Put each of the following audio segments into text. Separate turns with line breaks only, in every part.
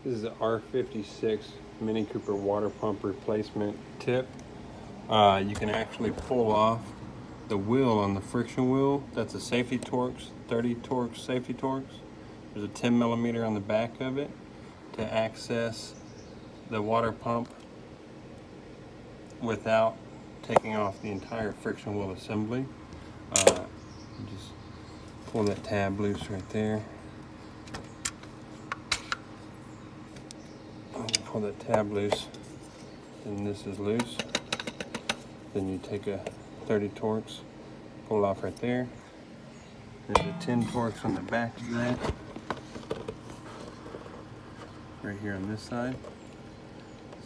This is the R56 Mini Cooper water pump replacement tip. You can actually pull off the wheel on the friction wheel. That's a safety Torx, 30 Torx safety Torx. There's a 10 millimeter on the back of it to access the water pump without taking off the entire friction wheel assembly. Just pull that tab loose right there. Pull that tab loose, then this is loose. Then you take a 30 Torx, pull it off right there. There's a 10 Torx on the back of that, right here on this side.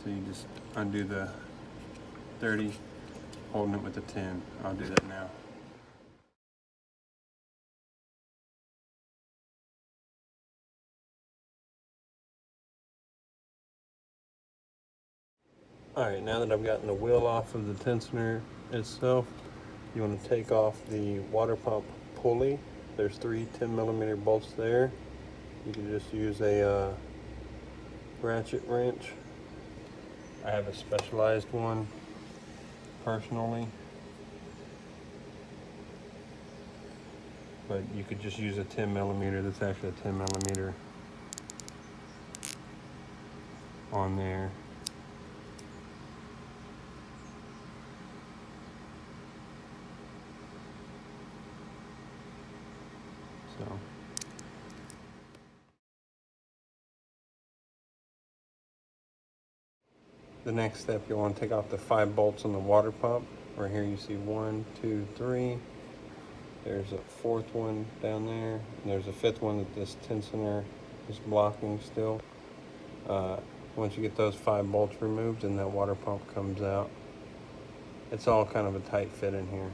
So you just undo the 30, holding it with the 10. I'll do that now. Alright, now that I've gotten the wheel off of the tensioner itself, you want to take off the water pump pulley. There's 3 10 millimeter bolts there. You can just use a ratchet wrench. I have a specialized one personally, but you could just use a 10 millimeter. That's actually a 10 millimeter on there. So the next step, you'll want to take off the 5 bolts on the water pump. Right here you see 1, 2, 3. There's a 4th one down there, and there's a 5th one that this tensioner is blocking still. Once you get those 5 bolts removed, and that water pump comes out. It's all kind of a tight fit in here.